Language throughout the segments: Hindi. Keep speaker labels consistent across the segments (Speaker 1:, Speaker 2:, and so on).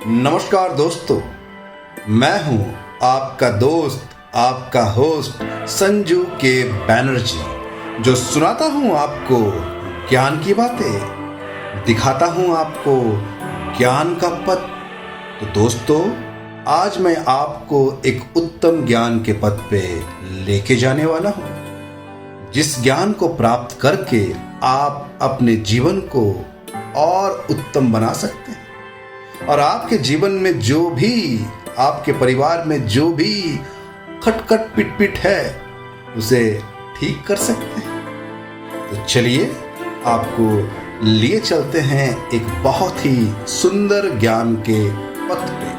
Speaker 1: नमस्कार दोस्तों, मैं हूं आपका दोस्त, आपका होस्ट संजू के बैनर्जी, जो सुनाता हूं आपको ज्ञान की बातें, दिखाता हूं आपको ज्ञान का पथ। तो दोस्तों, आज मैं आपको एक उत्तम ज्ञान के पथ पे लेके जाने वाला हूं, जिस ज्ञान को प्राप्त करके आप अपने जीवन को और उत्तम बना सकते हैं और आपके जीवन में जो भी, आपके परिवार में जो भी खटखट पिट है उसे ठीक कर सकते हैं। तो चलिए आपको लिए चलते हैं एक बहुत ही सुंदर ज्ञान के पथ पे।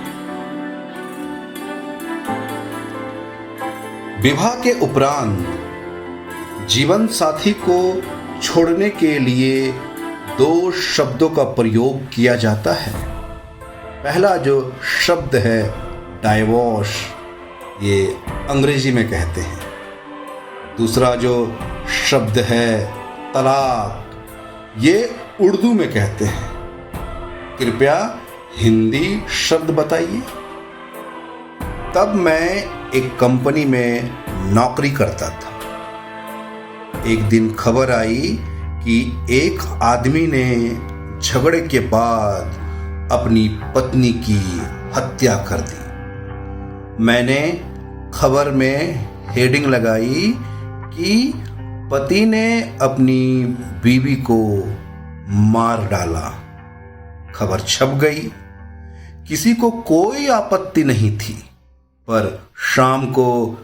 Speaker 1: विवाह के उपरांत जीवन साथी को छोड़ने के लिए 2 शब्दों का प्रयोग किया जाता है। पहला जो शब्द है डाइवोर्स, ये अंग्रेजी में कहते हैं। दूसरा जो शब्द है तलाक, ये उर्दू में कहते हैं। कृपया हिंदी शब्द बताइए। तब मैं एक कंपनी में नौकरी करता था। एक दिन खबर आई कि एक आदमी ने झगड़े के बाद अपनी पत्नी की हत्या कर दी। मैंने खबर में हेडिंग लगाई कि पति ने अपनी बीवी को मार डाला। खबर छप गई। किसी को कोई आपत्ति नहीं थी, पर शाम को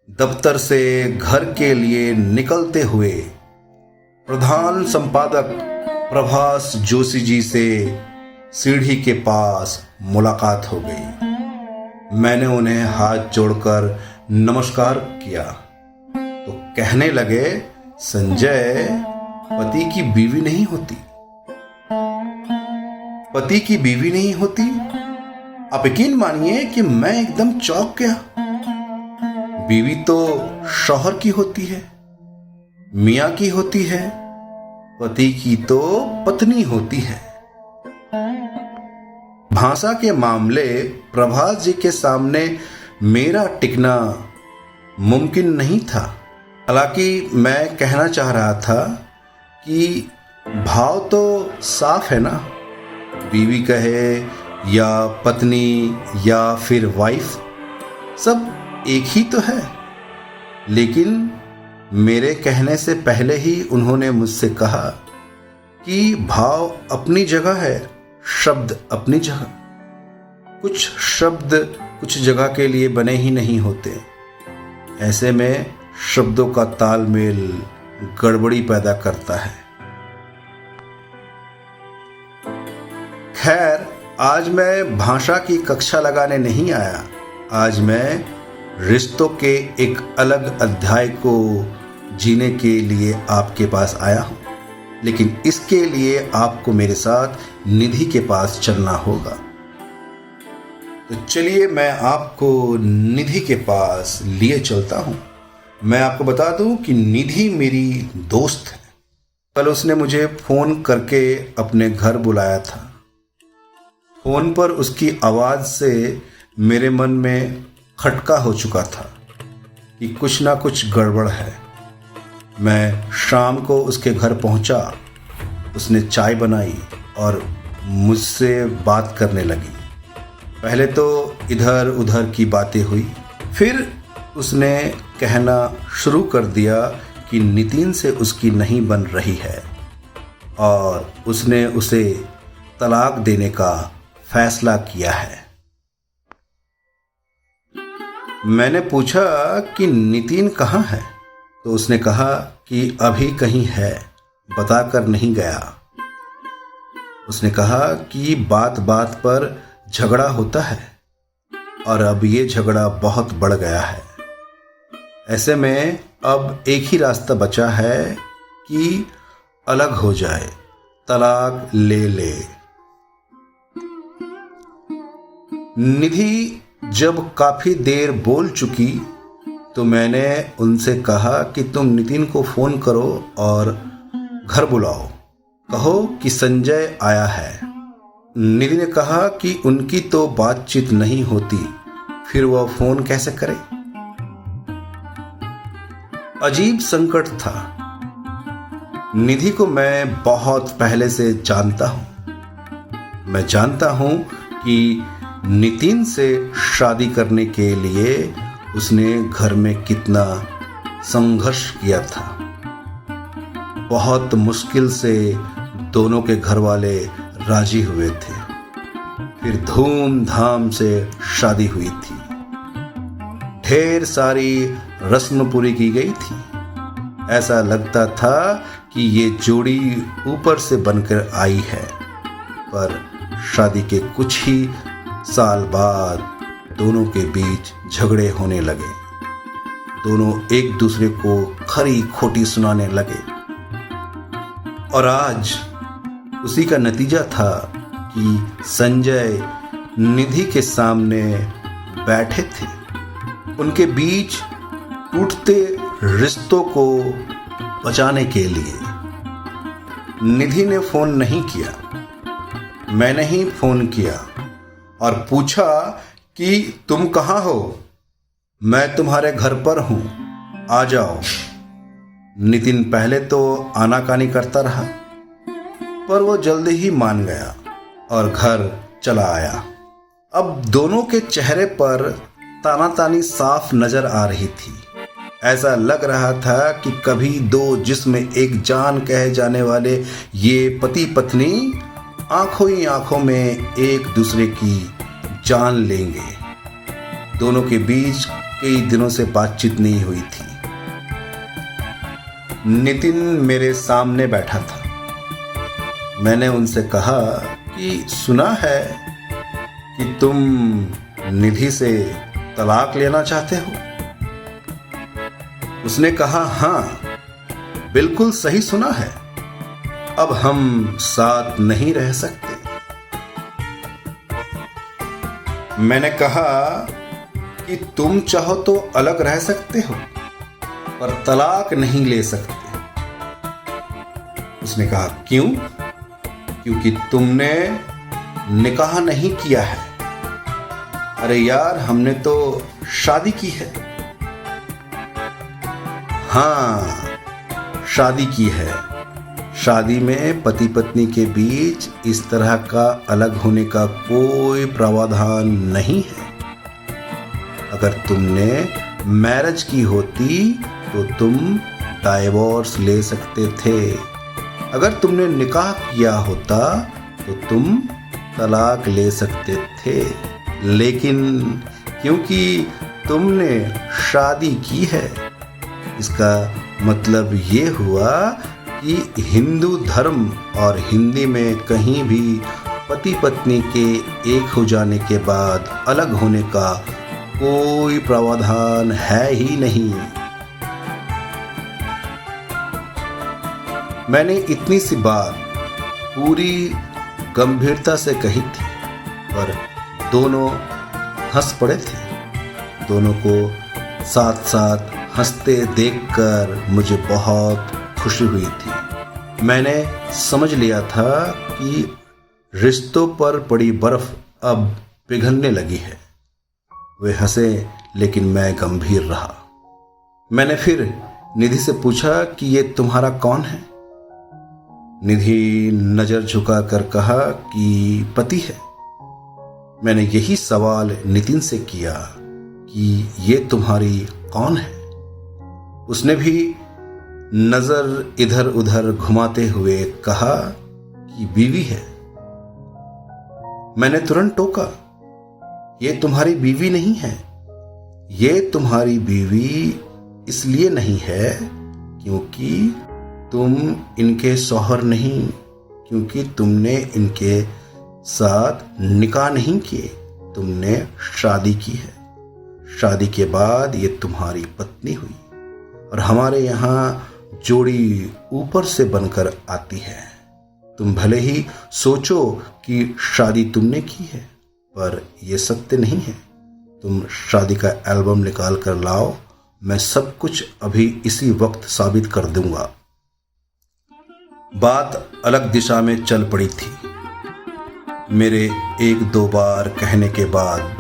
Speaker 1: दफ्तर से घर के लिए निकलते हुए प्रधान संपादक प्रभास जोशी जी से सीढ़ी के पास मुलाकात हो गई। मैंने उन्हें हाथ जोड़कर नमस्कार किया तो कहने लगे, संजय, पति की बीवी नहीं होती। पति की बीवी नहीं होती? आप यकीन मानिए कि मैं एकदम चौंक गया। बीवी तो शौहर की होती है, मियां की होती है, पति की तो पत्नी होती है। भाषा के मामले प्रभास जी के सामने मेरा टिकना मुमकिन नहीं था। हालांकि मैं कहना चाह रहा था कि भाव तो साफ है ना, बीवी कहे या पत्नी या फिर वाइफ, सब एक ही तो है। लेकिन मेरे कहने से पहले ही उन्होंने मुझसे कहा कि भाव अपनी जगह है, शब्द अपनी जगह। कुछ शब्द कुछ जगह के लिए बने ही नहीं होते। ऐसे में शब्दों का तालमेल गड़बड़ी पैदा करता है। खैर, आज मैं भाषा की कक्षा लगाने नहीं आया। आज मैं रिश्तों के एक अलग अध्याय को जीने के लिए आपके पास आया हूं। लेकिन इसके लिए आपको मेरे साथ निधि के पास चलना होगा। तो चलिए मैं आपको निधि के पास लिए चलता हूं। मैं आपको बता दूं कि निधि मेरी दोस्त है। कल उसने मुझे फोन करके अपने घर बुलाया था। फोन पर उसकी आवाज से मेरे मन में खटका हो चुका था कि कुछ ना कुछ गड़बड़ है। मैं शाम को उसके घर पहुंचा। उसने चाय बनाई और मुझसे बात करने लगी। पहले तो इधर उधर की बातें हुई, फिर उसने कहना शुरू कर दिया कि नितिन से उसकी नहीं बन रही है और उसने उसे तलाक देने का फैसला किया है। मैंने पूछा कि नितिन कहाँ है, तो उसने कहा कि अभी कहीं है, बताकर नहीं गया। उसने कहा कि बात बात पर झगड़ा होता है और अब ये झगड़ा बहुत बढ़ गया है। ऐसे में अब एक ही रास्ता बचा है कि अलग हो जाए, तलाक ले ले। निधि जब काफी देर बोल चुकी तो मैंने उनसे कहा कि तुम नितिन को फोन करो और घर बुलाओ, कहो कि संजय आया है। निधि ने कहा कि उनकी तो बातचीत नहीं होती, फिर वह फोन कैसे करे। अजीब संकट था। निधि को मैं बहुत पहले से जानता हूं। मैं जानता हूं कि नितिन से शादी करने के लिए उसने घर में कितना संघर्ष किया था। बहुत मुश्किल से दोनों के घर वाले राजी हुए थे। फिर धूमधाम से शादी हुई थी। ढेर सारी रस्म पूरी की गई थी। ऐसा लगता था कि ये जोड़ी ऊपर से बनकर आई है। पर शादी के कुछ ही साल बाद दोनों के बीच झगड़े होने लगे। दोनों एक दूसरे को खरी खोटी सुनाने लगे। और आज उसी का नतीजा था कि संजय निधि के सामने बैठे थे। उनके बीच टूटते रिश्तों को बचाने के लिए निधि ने फोन नहीं किया, मैंने ही फोन किया और पूछा कि तुम कहाँ हो, मैं तुम्हारे घर पर हूं, आ जाओ। नितिन पहले तो आनाकानी करता रहा, पर वो जल्दी ही मान गया और घर चला आया। अब दोनों के चेहरे पर तानातानी साफ नजर आ रही थी। ऐसा लग रहा था कि कभी दो जिस्म एक जान कहे जाने वाले ये पति पत्नी आंखों ही आंखों में एक दूसरे की जान लेंगे। दोनों के बीच कई दिनों से बातचीत नहीं हुई थी। नितिन मेरे सामने बैठा था। मैंने उनसे कहा कि सुना है कि तुम निधि से तलाक लेना चाहते हो। उसने कहा, हाँ, बिल्कुल सही सुना है। अब हम साथ नहीं रह सकते। मैंने कहा कि तुम चाहो तो अलग रह सकते हो, पर तलाक नहीं ले सकते। उसने कहा, क्यों? क्योंकि तुमने निकाह नहीं किया है। अरे यार, हमने तो शादी की है। हाँ, शादी की है। शादी में पति पत्नी के बीच इस तरह का अलग होने का कोई प्रावधान नहीं है। अगर तुमने मैरिज की होती तो तुम डाइवोर्स ले सकते थे। अगर तुमने निकाह किया होता तो तुम तलाक ले सकते थे। लेकिन क्योंकि तुमने शादी की है, इसका मतलब ये हुआ कि हिंदू धर्म और हिंदी में कहीं भी पति पत्नी के एक हो जाने के बाद अलग होने का कोई प्रावधान है ही नहीं। मैंने इतनी सी बात पूरी गंभीरता से कही थी, पर दोनों हंस पड़े थे। दोनों को साथ साथ हंसते देखकर मुझे बहुत खुशी हुई थी। मैंने समझ लिया था कि रिश्तों पर पड़ी बर्फ अब पिघलने लगी है। वे हंसे, लेकिन मैं गंभीर रहा। मैंने फिर निधि से पूछा कि ये तुम्हारा कौन है? निधि नजर झुकाकर कहा कि पति है। मैंने यही सवाल नितिन से किया कि ये तुम्हारी कौन है? उसने भी नजर इधर उधर घुमाते हुए कहा कि बीवी है। मैंने तुरंत टोका, ये तुम्हारी बीवी नहीं है। ये तुम्हारी बीवी इसलिए नहीं है क्योंकि तुम इनके शौहर नहीं, क्योंकि तुमने इनके साथ निकाह नहीं किए, तुमने शादी की है। शादी के बाद ये तुम्हारी पत्नी हुई। और हमारे यहाँ जोड़ी ऊपर से बनकर आती है। तुम भले ही सोचो कि शादी तुमने की है, पर यह सत्य नहीं है। तुम शादी का एल्बम निकाल कर लाओ, मैं सब कुछ अभी इसी वक्त साबित कर दूंगा। बात अलग दिशा में चल पड़ी थी। मेरे एक दो बार कहने के बाद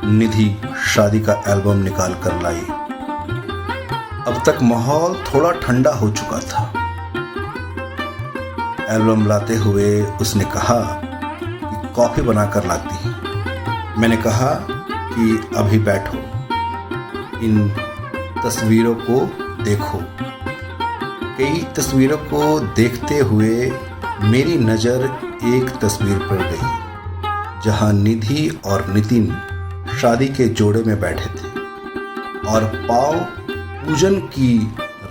Speaker 1: निधि शादी का एल्बम निकाल कर लाई। अब तक माहौल थोड़ा ठंडा हो चुका था। एल्बम लाते हुए उसने कहा कि कॉफी बनाकर लाती है। मैंने कहा कि अभी बैठो, इन तस्वीरों को देखो। कई तस्वीरों को देखते हुए मेरी नज़र एक तस्वीर पर गई जहां निधि और नितिन शादी के जोड़े में बैठे थे और पाव पूजन की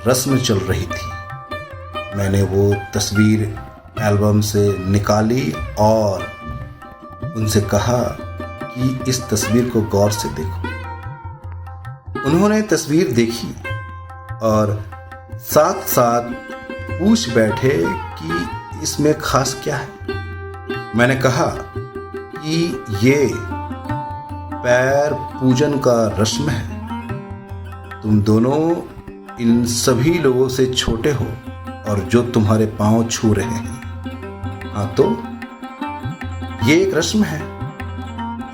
Speaker 1: रस्म चल रही थी। मैंने वो तस्वीर एल्बम से निकाली और उनसे कहा कि इस तस्वीर को गौर से देखो। उन्होंने तस्वीर देखी और साथ साथ पूछ बैठे कि इसमें खास क्या है। मैंने कहा कि ये पैर पूजन का रस्म है। तुम दोनों इन सभी लोगों से छोटे हो और जो तुम्हारे पांव छू रहे हैं। हाँ, तो ये एक रस्म है।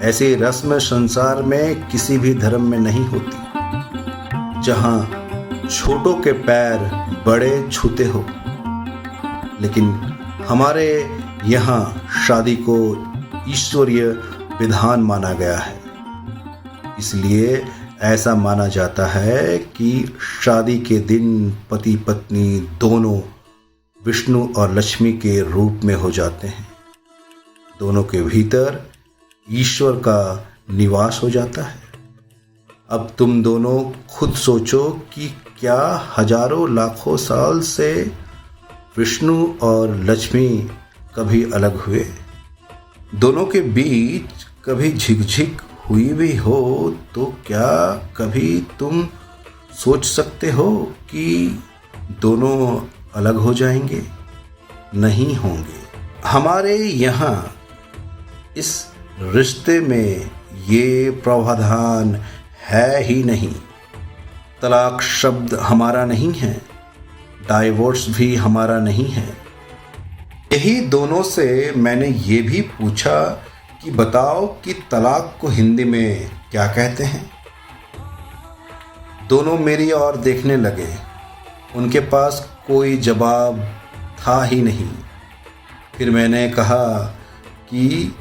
Speaker 1: ऐसी रस्म संसार में किसी भी धर्म में नहीं होती जहां छोटों के पैर बड़े छूते हो, लेकिन हमारे यहाँ शादी को ईश्वरीय विधान माना गया है। इसलिए ऐसा माना जाता है कि शादी के दिन पति पत्नी दोनों विष्णु और लक्ष्मी के रूप में हो जाते हैं। दोनों के भीतर ईश्वर का निवास हो जाता है। अब तुम दोनों खुद सोचो कि क्या हजारों लाखों साल से विष्णु और लक्ष्मी कभी अलग हुए? दोनों के बीच कभी झिकझिक हुई भी हो तो क्या कभी तुम सोच सकते हो कि दोनों अलग हो जाएंगे? नहीं होंगे। हमारे यहाँ इस रिश्ते में ये प्रावधान है ही नहीं। तलाक शब्द हमारा नहीं है, डाइवोर्स भी हमारा नहीं है। यही दोनों से मैंने ये भी पूछा कि बताओ कि तलाक को हिंदी में क्या कहते हैं। दोनों मेरी ओर देखने लगे। उनके पास कोई जवाब था ही नहीं। फिर मैंने कहा कि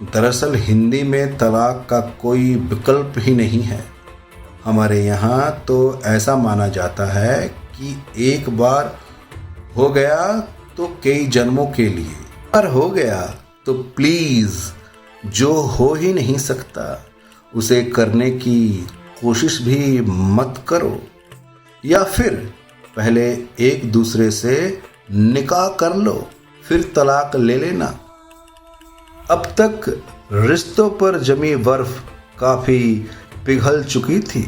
Speaker 1: दरअसल हिंदी में तलाक का कोई विकल्प ही नहीं है। हमारे यहाँ तो ऐसा माना जाता है कि एक बार हो गया तो कई जन्मों के लिए, और हो गया तो प्लीज़ जो हो ही नहीं सकता उसे करने की कोशिश भी मत करो, या फिर पहले एक दूसरे से निकाह कर लो फिर तलाक ले लेना। अब तक रिश्तों पर जमी बर्फ काफ़ी पिघल चुकी थी।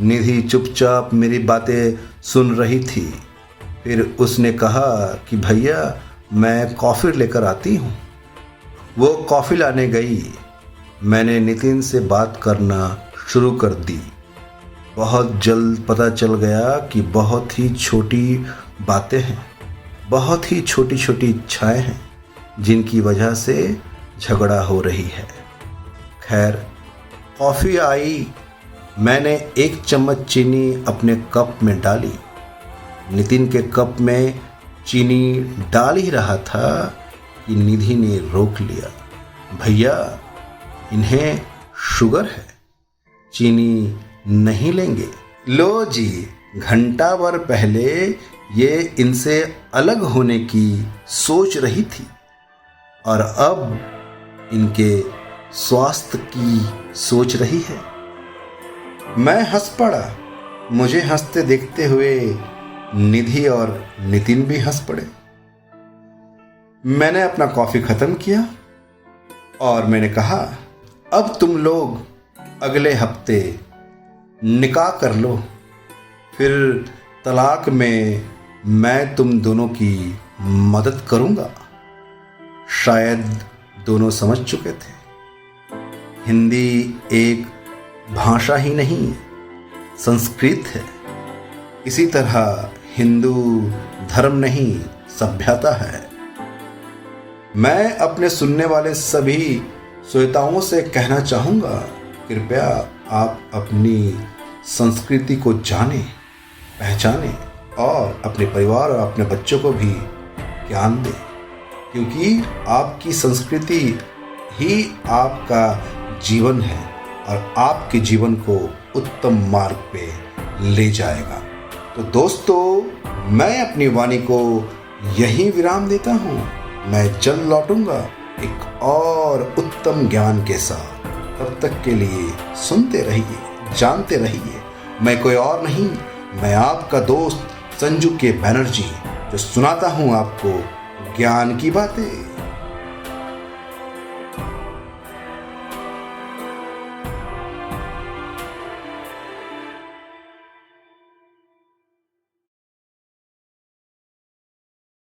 Speaker 1: निधि चुपचाप मेरी बातें सुन रही थी। फिर उसने कहा कि भैया मैं कॉफ़ी लेकर आती हूँ। वो कॉफ़ी लाने गई। मैंने नितिन से बात करना शुरू कर दी। बहुत जल्द पता चल गया कि बहुत ही छोटी बातें हैं, बहुत ही छोटी छोटी इच्छाएं हैं जिनकी वजह से झगड़ा हो रही है। खैर, कॉफ़ी आई। मैंने एक चम्मच चीनी अपने कप में डाली। नितिन के कप में चीनी डाल ही रहा था कि निधि ने रोक लिया। भैया, इन्हें शुगर है, चीनी नहीं लेंगे। लो जी, घंटा भर पहले ये इनसे अलग होने की सोच रही थी और अब इनके स्वास्थ्य की सोच रही है। मैं हंस पड़ा। मुझे हंसते देखते हुए निधि और नितिन भी हंस पड़े। मैंने अपना कॉफ़ी ख़त्म किया और मैंने कहा, अब तुम लोग अगले हफ्ते निकाह कर लो, फिर तलाक में मैं तुम दोनों की मदद करूँगा। शायद दोनों समझ चुके थे, हिंदी एक भाषा ही नहीं संस्कृत है। इसी तरह हिंदू धर्म नहीं सभ्यता है। मैं अपने सुनने वाले सभी श्रोताओं से कहना चाहूँगा, कृपया आप अपनी संस्कृति को जानें, पहचानें और अपने परिवार और अपने बच्चों को भी ज्ञान दें, क्योंकि आपकी संस्कृति ही आपका जीवन है और आपके जीवन को उत्तम मार्ग पे ले जाएगा। तो दोस्तों, मैं अपनी वाणी को यहीं विराम देता हूँ। मैं जल्द लौटूंगा एक और उत्तम ज्ञान के साथ। तब तक के लिए सुनते रहिए, जानते रहिए। मैं कोई और नहीं, मैं आपका दोस्त संजू के बैनर्जी, जो सुनाता हूँ आपको ज्ञान की बातें।